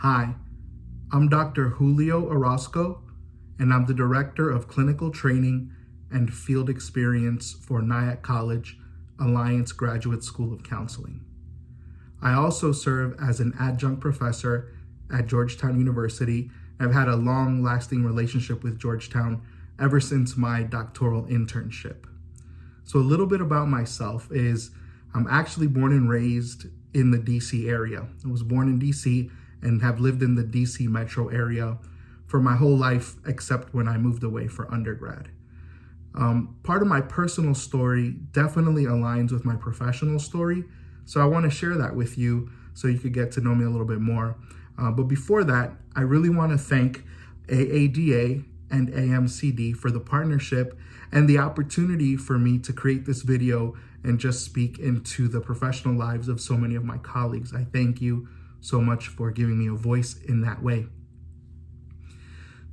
Hi, I'm Dr. Julio Orozco, and I'm the Director of Clinical Training and Field Experience for Nyack College Alliance Graduate School of Counseling. I also serve as an adjunct professor at Georgetown University. I've had a long-lasting relationship with Georgetown ever since my doctoral internship. So a little bit about myself is I'm actually born and raised in the DC area. I was born in DC and have lived in the DC metro area for my whole life, except when I moved away for undergrad. Part of my personal story definitely aligns with my professional story, so I want to share that with you so you could get to know me a little bit more. But before that, I really want to thank AADA and AMCD for the partnership and the opportunity for me to create this video and just speak into the professional lives of so many of my colleagues. I thank you so much for giving me a voice in that way.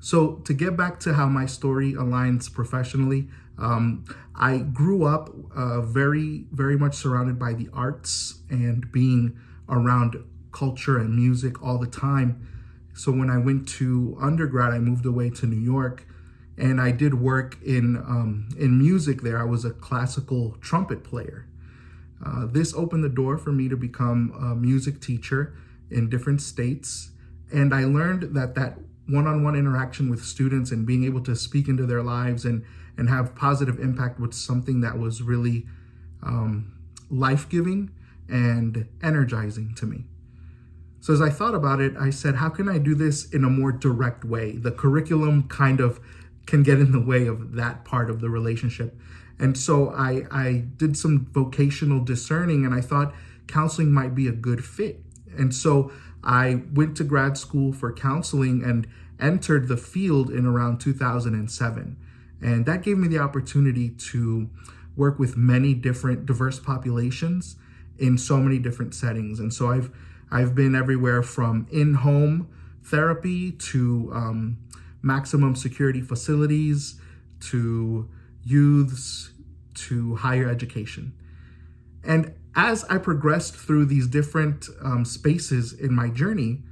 So to get back to how my story aligns professionally, I grew up very much surrounded by the arts and being around culture and music all the time. So when I went to undergrad, I moved away to New York, and I did work in music there. I was a classical trumpet player. This opened the door for me to become a music teacher in different states. And I learned that one-on-one interaction with students and being able to speak into their lives and have positive impact was something that was really life-giving and energizing to me. So as I thought about it, I said, how can I do this in a more direct way? The curriculum kind of can get in the way of that part of the relationship. And so I did some vocational discerning, and I thought counseling might be a good fit. And so I went to grad school for counseling and entered the field in around 2007. And that gave me the opportunity to work with many different diverse populations in so many different settings. And so I've been everywhere from in-home therapy to maximum security facilities, to youths, to higher education. And as I progressed through these different spaces in my journey,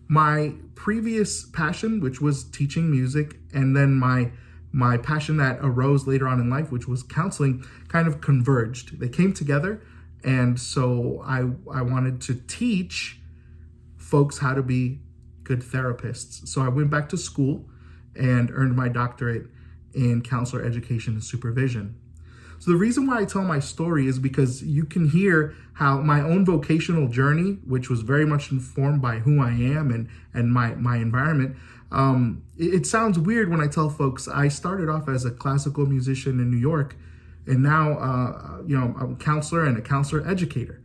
my previous passion, which was teaching music, and then my passion that arose later on in life, which was counseling, kind of converged. They came together, and so I wanted to teach folks how to be good therapists. So I went back to school and earned my doctorate in counselor education and supervision. So the reason why I tell my story is because you can hear how my own vocational journey, which was very much informed by who I am and my environment, it sounds weird when I tell folks I started off as a classical musician in New York, and now I'm a counselor and a counselor educator.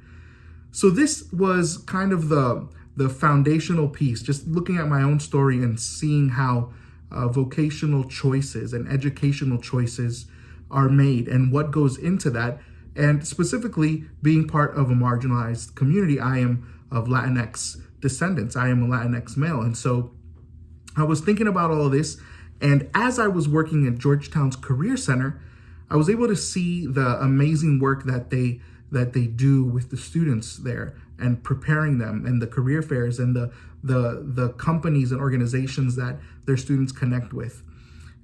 So this was kind of the foundational piece, just looking at my own story and seeing how vocational choices and educational choices are made and what goes into that. And specifically being part of a marginalized community, I am of Latinx descendants. I am a Latinx male. And so I was thinking about all of this. And as I was working at Georgetown's Career Center, I was able to see the amazing work that they do with the students there and preparing them, and the career fairs and the companies and organizations that their students connect with.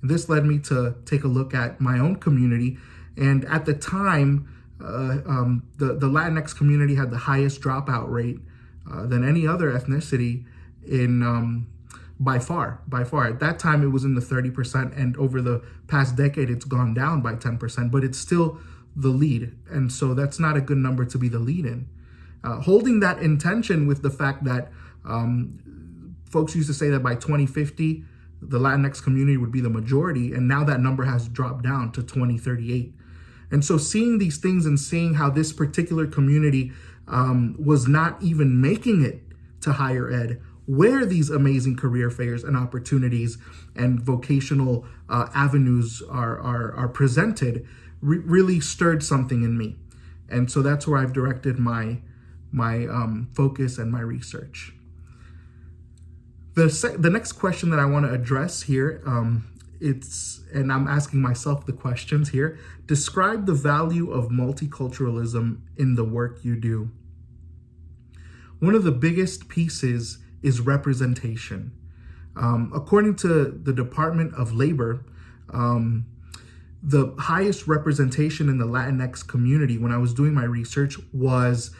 This led me to take a look at my own community. And at the time, the Latinx community had the highest dropout rate than any other ethnicity in by far. At that time, it was in the 30%, and over the past decade, it's gone down by 10%, but it's still the lead. And so that's not a good number to be the lead in. Holding that intention with the fact that folks used to say that by 2050, the Latinx community would be the majority, and now that number has dropped down to 2038. And so seeing these things and seeing how this particular community was not even making it to higher ed, where these amazing career fairs and opportunities and vocational avenues are presented, really stirred something in me. And so that's where I've directed my focus and my research. The next question that I want to address here, and I'm asking myself the questions here. Describe the value of multiculturalism in the work you do. One of the biggest pieces is representation. According to the Department of Labor, the highest representation in the Latinx community when I was doing my research was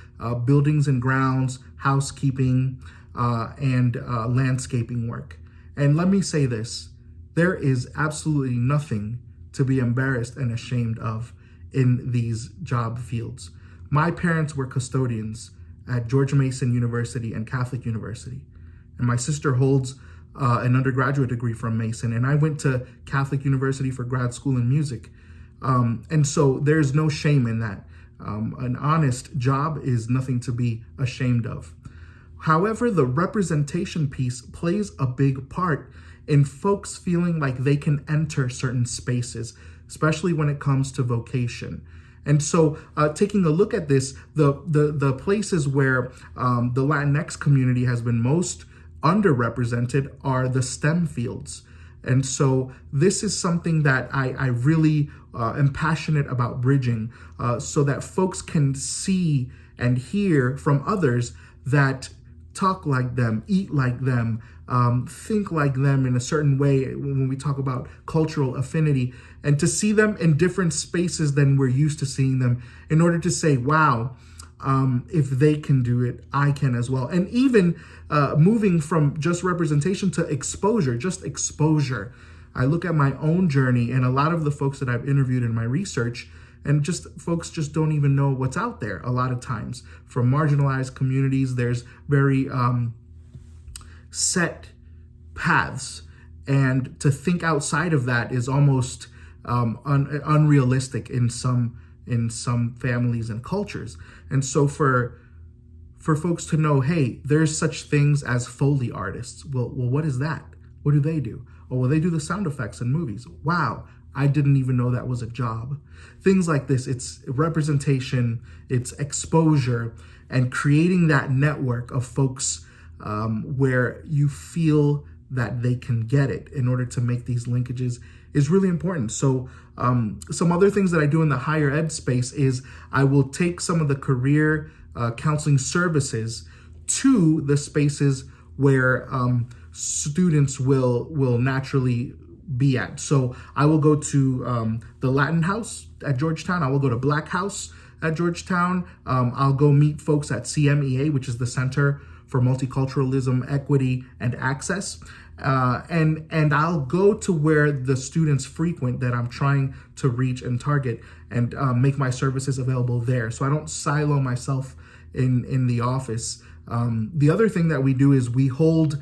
buildings and grounds, housekeeping, and landscaping work. And let me say this, there is absolutely nothing to be embarrassed and ashamed of in these job fields. My parents were custodians at George Mason University and Catholic University. And my sister holds an undergraduate degree from Mason, and I went to Catholic University for grad school in music. And so there's no shame in that. An honest job is nothing to be ashamed of. However, the representation piece plays a big part in folks feeling like they can enter certain spaces, especially when it comes to vocation. And so taking a look at this, the places where the Latinx community has been most underrepresented are the STEM fields. And so this is something that I really am passionate about bridging so that folks can see and hear from others that talk like them, eat like them, think like them in a certain way when we talk about cultural affinity, and to see them in different spaces than we're used to seeing them in order to say, wow, if they can do it, I can as well. And even moving from just representation to exposure, just exposure. I look at my own journey and a lot of the folks that I've interviewed in my research, and just folks just don't even know what's out there a lot of times. From marginalized communities, there's very set paths. And to think outside of that is almost unrealistic in some families and cultures. And so for folks to know, hey, there's such things as Foley artists. Well, what is that? What do they do? Oh, well, they do the sound effects in movies. Wow, I didn't even know that was a job. Things like this, it's representation, it's exposure, and creating that network of folks where you feel that they can get it in order to make these linkages is really important. So some other things that I do in the higher ed space is I will take some of the career counseling services to the spaces where students will naturally be at. So I will go to the Latin House at Georgetown. I will go to Black House at Georgetown. I'll go meet folks at CMEA, which is the Center for Multiculturalism, Equity, and Access. And I'll go to where the students frequent that I'm trying to reach and target, and make my services available there. So I don't silo myself in the office. The other thing that we do is we hold,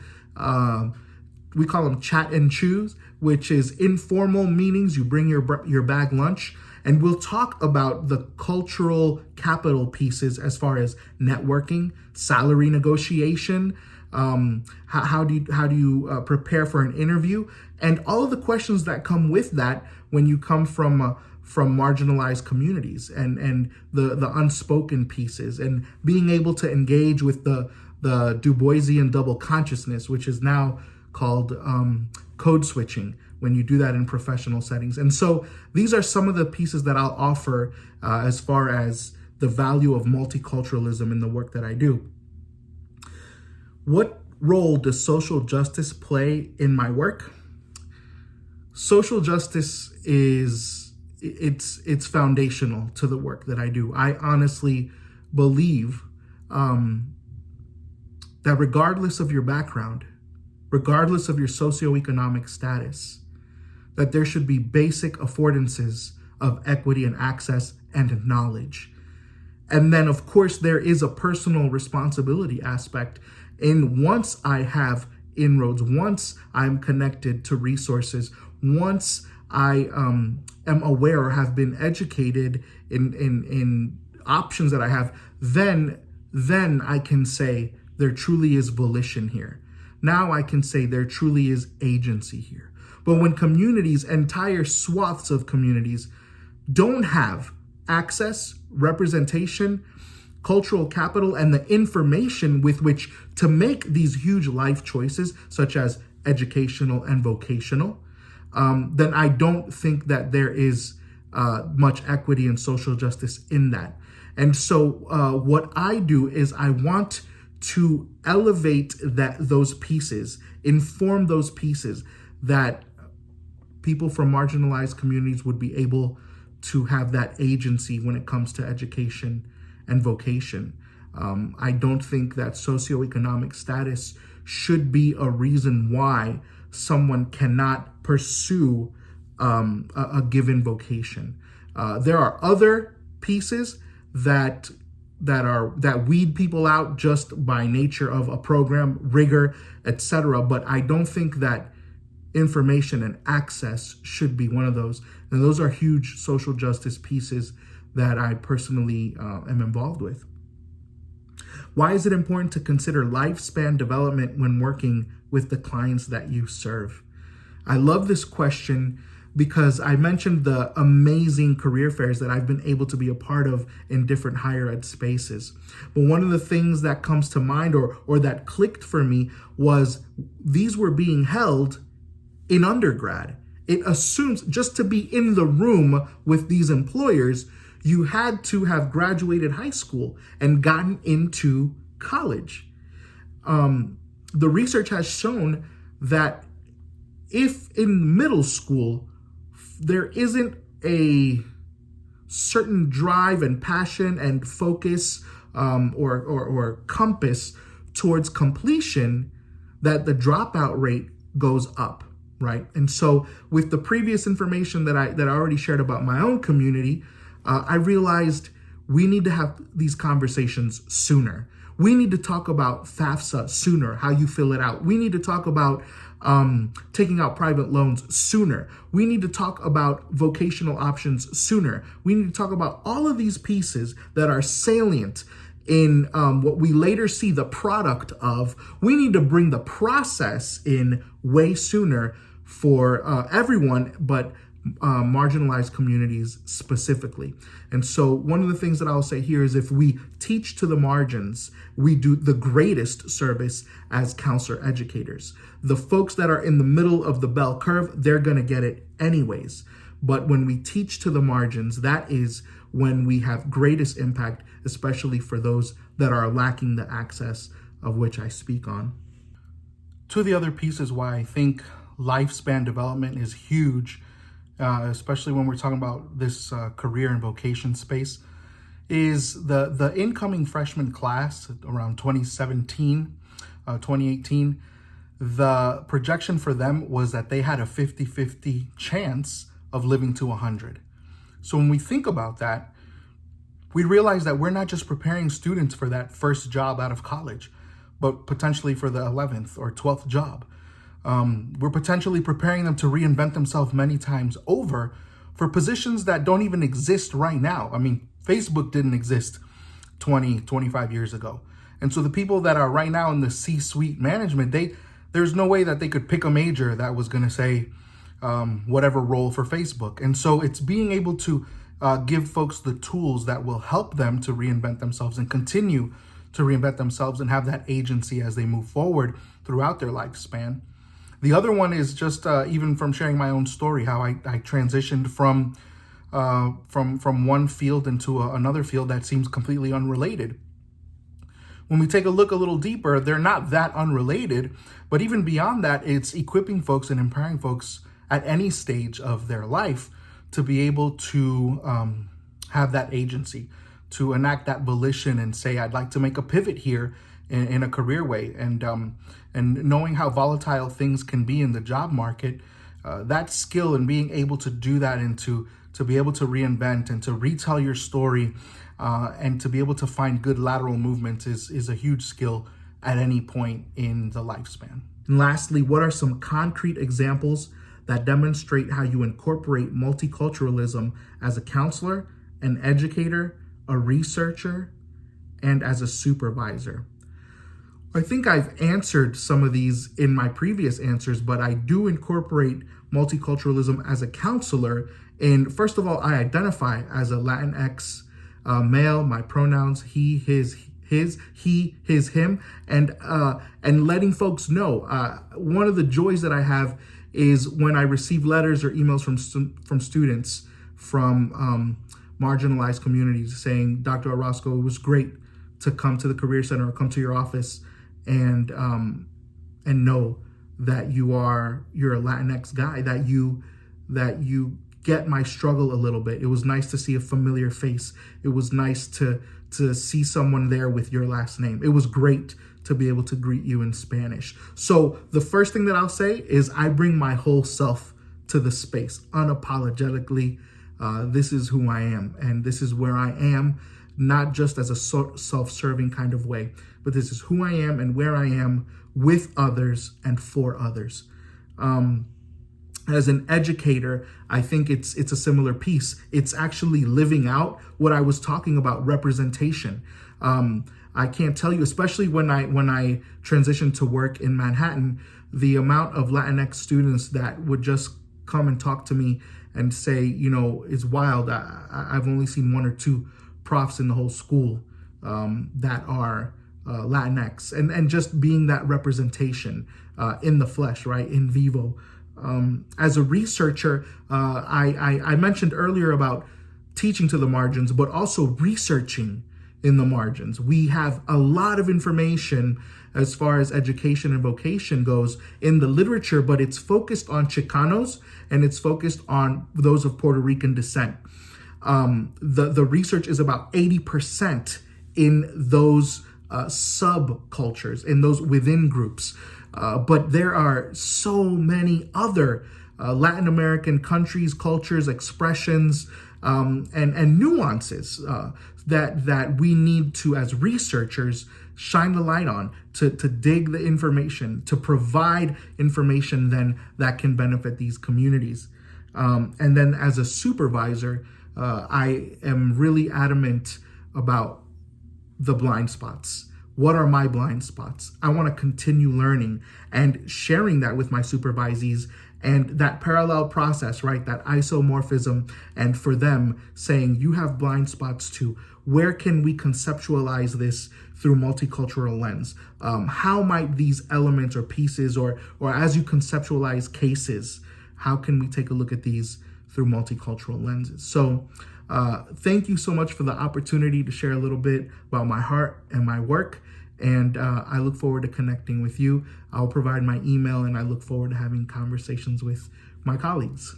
we call them chat and chews, which is informal meetings. You bring your bag lunch, and we'll talk about the cultural capital pieces as far as networking, salary negotiation, how do you prepare for an interview, and all of the questions that come with that when you come from marginalized communities, and the unspoken pieces, and being able to engage with the Du Boisian double consciousness, which is now called code switching, when you do that in professional settings. And so these are some of the pieces that I'll offer as far as the value of multiculturalism in the work that I do. What role does social justice play in my work? Social justice it's foundational to the work that I do. I honestly believe that regardless of your background, regardless of your socioeconomic status, that there should be basic affordances of equity and access and knowledge. And then, of course, there is a personal responsibility aspect in once I have inroads, once I'm connected to resources, once I am aware or have been educated in options that I have, then I can say there truly is volition here. Now I can say there truly is agency here. But when communities, entire swaths of communities, don't have access, representation, cultural capital, and the information with which to make these huge life choices, such as educational and vocational, then I don't think that there is much equity and social justice in that. And so what I do is I want to elevate those pieces, inform those pieces, that people from marginalized communities would be able to have that agency when it comes to education and vocation. I don't think that socioeconomic status should be a reason why someone cannot pursue a given vocation. There are other pieces that weed people out just by nature of a program, rigor, etc. But I don't think that information and access should be one of those. And those are huge social justice pieces that I personally am involved with. Why is it important to consider lifespan development when working with the clients that you serve? I love this question because I mentioned the amazing career fairs that I've been able to be a part of in different higher ed spaces. But one of the things that comes to mind or that clicked for me was these were being held in undergrad. It assumes just to be in the room with these employers, you had to have graduated high school and gotten into college. The research has shown that if in middle school, there isn't a certain drive and passion and focus or compass towards completion, that the dropout rate goes up, right? And so with the previous information that I already shared about my own community, I realized we need to have these conversations sooner. We need to talk about FAFSA sooner, how you fill it out. We need to talk about taking out private loans sooner. We need to talk about vocational options sooner. We need to talk about all of these pieces that are salient in what we later see the product of. We need to bring the process in way sooner for everyone, but marginalized communities specifically. And so one of the things that I'll say here is if we teach to the margins, we do the greatest service as counselor educators. The folks that are in the middle of the bell curve, they're going to get it anyways. But when we teach to the margins, that is when we have greatest impact, especially for those that are lacking the access of which I speak on. Two of the other pieces why I think lifespan development is huge, especially when we're talking about this career and vocation space, is the incoming freshman class around 2017, 2018. The projection for them was that they had a 50-50 chance of living to 100. So when we think about that, we realize that we're not just preparing students for that first job out of college, but potentially for the 11th or 12th job. We're potentially preparing them to reinvent themselves many times over for positions that don't even exist right now. I mean, Facebook didn't exist 20, 25 years ago. And so the people that are right now in the C-suite management, there's no way that they could pick a major that was going to say whatever role for Facebook. And so it's being able to give folks the tools that will help them to reinvent themselves and continue to reinvent themselves and have that agency as they move forward throughout their lifespan. The other one is just even from sharing my own story, how I transitioned from one field into another field that seems completely unrelated. When we take a look a little deeper, they're not that unrelated, but even beyond that, it's equipping folks and empowering folks at any stage of their life to be able to have that agency, to enact that volition and say, I'd like to make a pivot here in a career way. And knowing how volatile things can be in the job market, that skill and being able to do that and to be able to reinvent and to retell your story and to be able to find good lateral movements is a huge skill at any point in the lifespan. And lastly, what are some concrete examples that demonstrate how you incorporate multiculturalism as a counselor, an educator, a researcher, and as a supervisor? I think I've answered some of these in my previous answers, but I do incorporate multiculturalism as a counselor. And first of all, I identify as a Latinx male. My pronouns, he, his, him, and letting folks know. One of the joys that I have is when I receive letters or emails from students from marginalized communities saying, Dr. Orozco, it was great to come to the Career Center or come to your office and know that you're a Latinx guy, that you get my struggle a little bit. It was nice to see a familiar face. It was nice to see someone there with your last name. It was great to be able to greet you in Spanish. So the first thing that I'll say is I bring my whole self to the space unapologetically. This is who I am, and this is where I am, not just as a self-serving kind of way, but this is who I am and where I am with others and for others. As an educator, I think it's a similar piece. It's actually living out what I was talking about, representation. I can't tell you, especially when I transitioned to work in Manhattan, the amount of Latinx students that would just come and talk to me and say, is wild. I've only seen 1 or 2 profs in the whole school that are Latinx, and just being that representation in the flesh, right, in vivo. As a researcher, I mentioned earlier about teaching to the margins, but also researching in the margins. We have a lot of information as far as education and vocation goes in the literature, but it's focused on Chicanos and it's focused on those of Puerto Rican descent. The research is about 80% in those subcultures, in those within groups. But there are so many other Latin American countries, cultures, expressions, and nuances that we need to, as researchers, shine the light on, to dig the information, to provide information then that can benefit these communities. And then as a supervisor, I am really adamant about the blind spots. What are my blind spots? I want to continue learning and sharing that with my supervisees, and that parallel process, right? That isomorphism, and for them saying, you have blind spots too. Where can we conceptualize this through multicultural lens? How might these elements or pieces, or as you conceptualize cases, how can we take a look at these through multicultural lenses? So thank you so much for the opportunity to share a little bit about my heart and my work. And I look forward to connecting with you. I'll provide my email, and I look forward to having conversations with my colleagues.